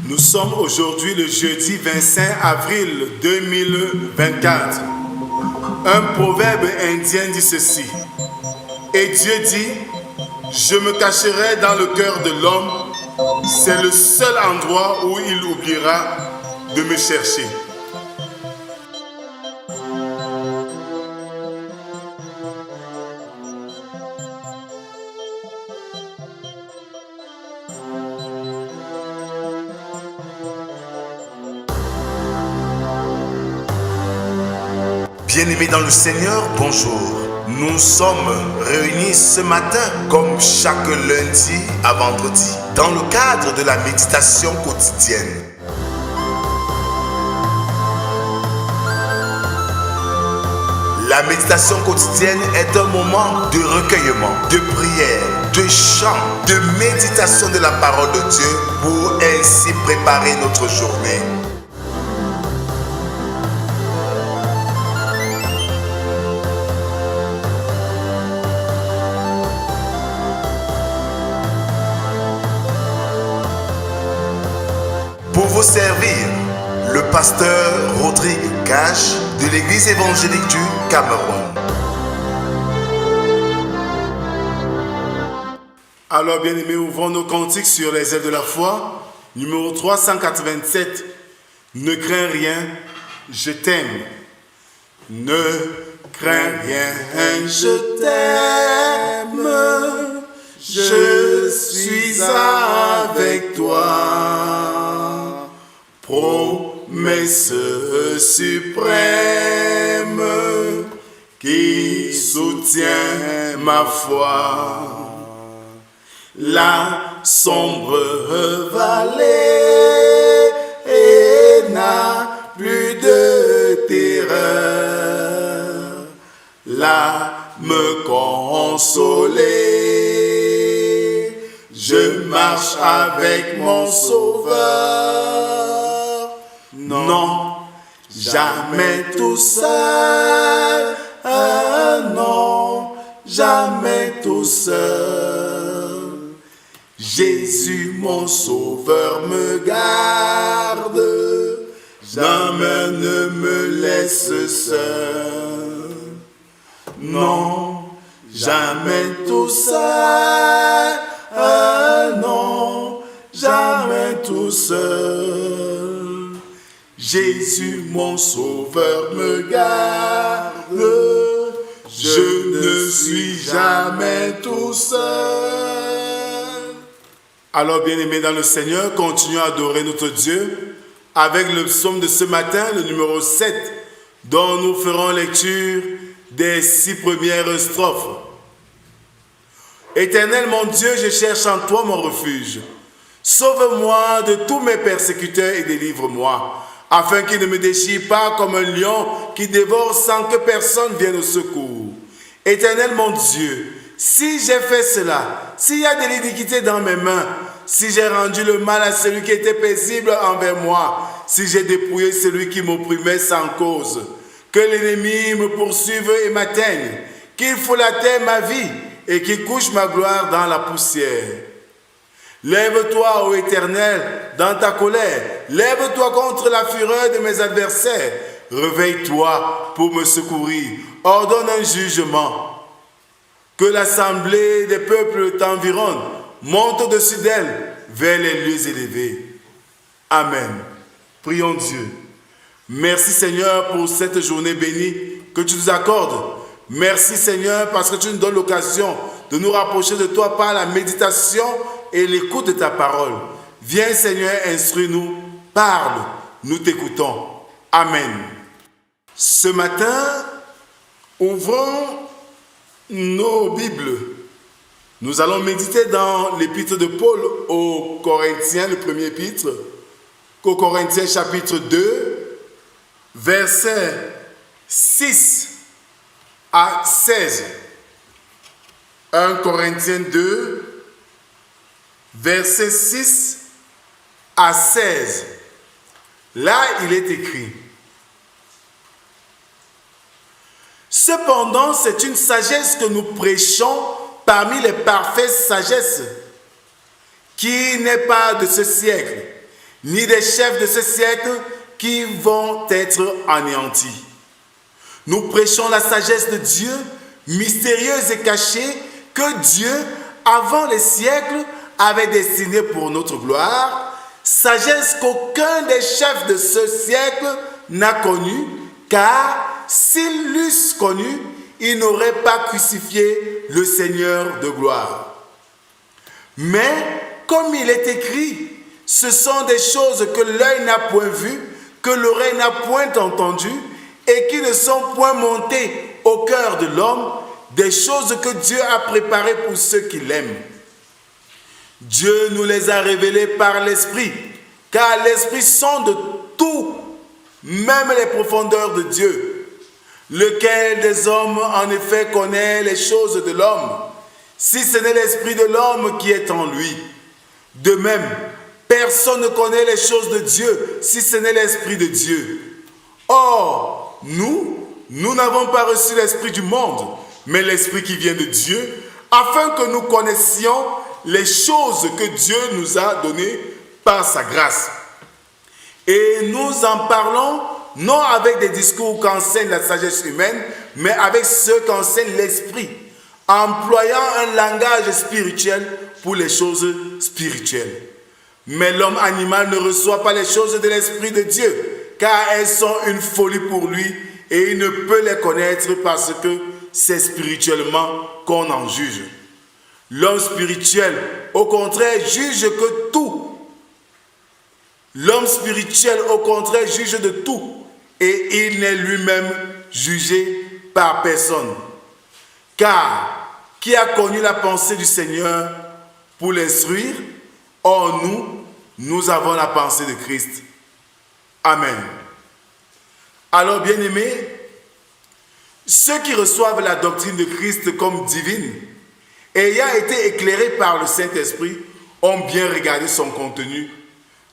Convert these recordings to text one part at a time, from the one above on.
Nous sommes aujourd'hui le jeudi 25 avril 2024. Un proverbe indien dit ceci. Et Dieu dit, je me cacherai dans le cœur de l'homme. C'est le seul endroit où il oubliera de me chercher. Bien-aimés dans le Seigneur, bonjour. Nous sommes réunis ce matin, comme chaque lundi à vendredi, dans le cadre de la méditation quotidienne. La méditation quotidienne est un moment de recueillement, de prière, de chant, de méditation de la parole de Dieu pour ainsi préparer notre journée. Pour vous servir, le pasteur Rodrigue Cash de l'église évangélique du Cameroun. Alors bien-aimés, ouvrons nos cantiques sur les ailes de la foi. Numéro 387. Ne crains rien, je t'aime. Ne crains rien, je t'aime. Je suis avec toi. Promesse suprême qui soutient ma foi. La sombre vallée n'a plus de terreur. L'âme consolée, je marche avec mon Sauveur. Non, jamais tout seul. Non, jamais tout seul. Jésus, mon Sauveur, me garde. Jamais ne me laisse seul. Non, jamais tout seul. Non, jamais tout seul. Jésus, mon Sauveur, me garde. Je ne suis jamais tout seul. Alors, bien-aimés dans le Seigneur, continuons à adorer notre Dieu avec le psaume de ce matin, le numéro 7, dont nous ferons lecture des 6 premières strophes. Éternel mon Dieu, je cherche en toi mon refuge. Sauve-moi de tous mes persécuteurs et délivre-moi, afin qu'ils ne me déchirent pas comme un lion qui dévore sans que personne vienne au secours. Éternel mon Dieu, si j'ai fait cela, s'il y a de l'iniquité dans mes mains, si j'ai rendu le mal à celui qui était paisible envers moi, si j'ai dépouillé celui qui m'opprimait sans cause, que l'ennemi me poursuive et m'atteigne, qu'il foule à terre ma vie et qu'il couche ma gloire dans la poussière. Lève-toi, ô Éternel, dans ta colère. Lève-toi contre la fureur de mes adversaires. Réveille-toi pour me secourir. Ordonne un jugement. Que l'assemblée des peuples t'environne. Monte au-dessus d'elle vers les lieux élevés. Amen. Prions Dieu. Merci Seigneur pour cette journée bénie que tu nous accordes. Merci Seigneur parce que tu nous donnes l'occasion de nous rapprocher de toi par la méditation et l'écoute de ta parole. Viens Seigneur, instruis-nous, parle, nous t'écoutons. Amen. Ce matin, ouvrons nos Bibles. Nous allons méditer dans l'épître de Paul aux Corinthiens, le premier épître, aux Corinthiens chapitre 2, versets 6 à 16. 1 Corinthiens 2, versets 6 à 16. Là, il est écrit: Cependant, c'est une sagesse que nous prêchons parmi les parfaites sagesses, qui n'est pas de ce siècle, ni des chefs de ce siècle qui vont être anéantis. Nous prêchons la sagesse de Dieu, mystérieuse et cachée, que Dieu, avant les siècles, avait destinée pour notre gloire, sagesse qu'aucun des chefs de ce siècle n'a connue, car s'ils l'eussent connue, ils n'auraient pas crucifié le Seigneur de gloire. Mais, comme il est écrit, ce sont des choses que l'œil n'a point vues, que l'oreille n'a point entendues, et qui ne sont point montées au cœur de l'homme, des choses que Dieu a préparées pour ceux qui l'aiment. Dieu nous les a révélées par l'Esprit, car l'Esprit sonde tout, même les profondeurs de Dieu. Lequel des hommes en effet connaît les choses de l'homme, si ce n'est l'Esprit de l'homme qui est en lui? De même, personne ne connaît les choses de Dieu, si ce n'est l'Esprit de Dieu. Or, nous n'avons pas reçu l'Esprit du monde, mais l'Esprit qui vient de Dieu, afin que nous connaissions les choses que Dieu nous a données par sa grâce. Et nous en parlons non avec des discours qu'enseigne la sagesse humaine, mais avec ceux qu'enseigne l'Esprit, employant un langage spirituel pour les choses spirituelles. Mais l'homme animal ne reçoit pas les choses de l'Esprit de Dieu, car elles sont une folie pour lui, et il ne peut les connaître parce que c'est spirituellement qu'on en juge. L'homme spirituel, au contraire, juge que tout. L'homme spirituel, au contraire, juge de tout, et il n'est lui-même jugé par personne. Car qui a connu la pensée du Seigneur pour l'instruire? Or nous avons la pensée de Christ. Amen. Alors, bien-aimés, ceux qui reçoivent la doctrine de Christ comme divine, ayant été éclairés par le Saint-Esprit, ont bien regardé son contenu,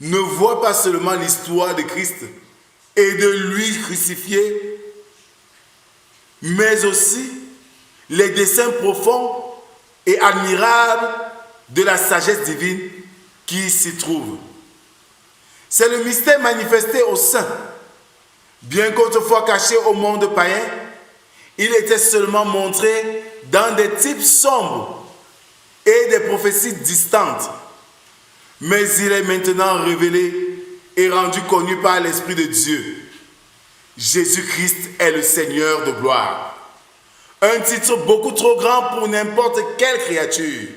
ne voient pas seulement l'histoire de Christ et de lui crucifié, mais aussi les desseins profonds et admirables de la sagesse divine qui s'y trouve. C'est le mystère manifesté aux saints. Bien qu'autrefois caché au monde païen, il était seulement montré dans des types sombres et des prophéties distantes. Mais il est maintenant révélé et rendu connu par l'Esprit de Dieu. Jésus-Christ est le Seigneur de gloire. Un titre beaucoup trop grand pour n'importe quelle créature.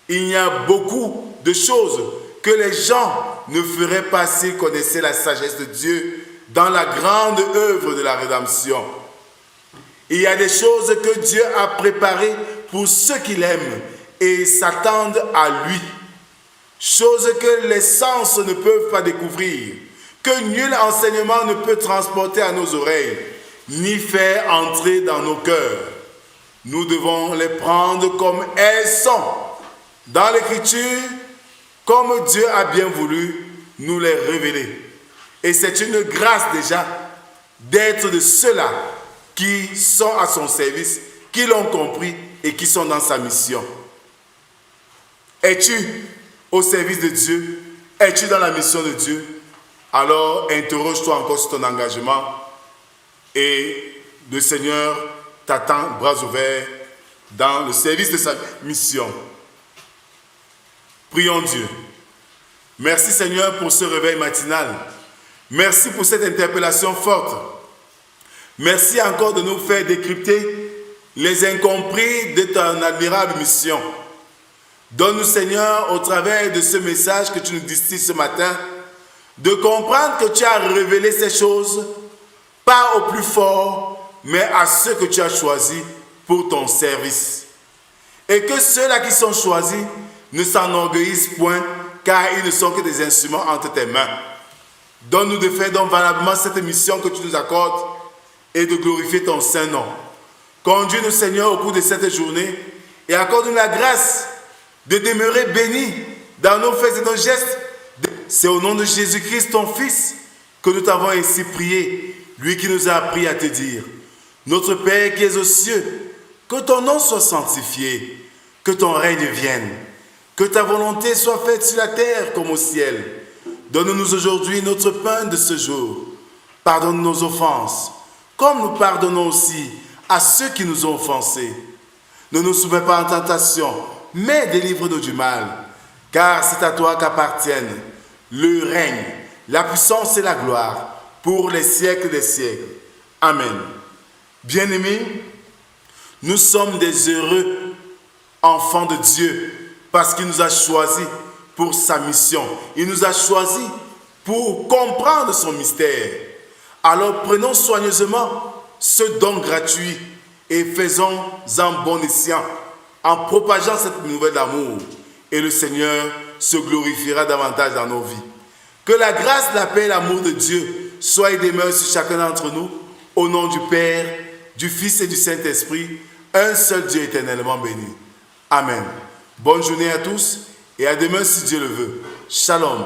Il y a beaucoup de choses que les gens ne feraient pas s'ils connaissaient la sagesse de Dieu dans la grande œuvre de la rédemption. Il y a des choses que Dieu a préparées pour ceux qui l'aiment et s'attendent à lui. Choses que les sens ne peuvent pas découvrir, que nul enseignement ne peut transporter à nos oreilles, ni faire entrer dans nos cœurs. Nous devons les prendre comme elles sont, dans l'Écriture, comme Dieu a bien voulu nous les révéler. Et c'est une grâce déjà d'être de ceux-là qui sont à son service, qui l'ont compris et qui sont dans sa mission. Es-tu au service de Dieu? Es-tu dans la mission de Dieu? Alors interroge-toi encore sur ton engagement et le Seigneur t'attend bras ouverts dans le service de sa mission. Prions Dieu. Merci Seigneur pour ce réveil matinal. Merci pour cette interpellation forte. Merci encore de nous faire décrypter les incompris de ton admirable mission. Donne-nous Seigneur, au travers de ce message que tu nous distilles ce matin, de comprendre que tu as révélé ces choses, pas au plus fort, mais à ceux que tu as choisis pour ton service. Et que ceux-là qui sont choisis ne s'enorgueillissent point, car ils ne sont que des instruments entre tes mains. Donne-nous de faire donc valablement cette mission que tu nous accordes et de glorifier ton saint nom. Conduis-nous Seigneur au cours de cette journée et accorde-nous la grâce de demeurer bénis dans nos faits et nos gestes. C'est au nom de Jésus-Christ, ton Fils, que nous t'avons ainsi prié, lui qui nous a appris à te dire: Notre Père qui es aux cieux, que ton nom soit sanctifié, que ton règne vienne, que ta volonté soit faite sur la terre comme au ciel. Donne-nous aujourd'hui notre pain de ce jour. Pardonne nos offenses, comme nous pardonnons aussi à ceux qui nous ont offensés. Ne nous soumets pas en tentation, mais délivre-nous du mal. Car c'est à toi qu'appartiennent le règne, la puissance et la gloire pour les siècles des siècles. Amen. Bien-aimés, nous sommes des heureux enfants de Dieu parce qu'il nous a choisis pour sa mission. Il nous a choisis pour comprendre son mystère. Alors prenons soigneusement ce don gratuit et faisons-en bon escient en propageant cette nouvelle d'amour. Et le Seigneur se glorifiera davantage dans nos vies. Que la grâce, la paix et l'amour de Dieu soient et demeurent sur chacun d'entre nous, au nom du Père, du Fils et du Saint-Esprit, un seul Dieu éternellement béni. Amen. Bonne journée à tous et à demain si Dieu le veut. Shalom.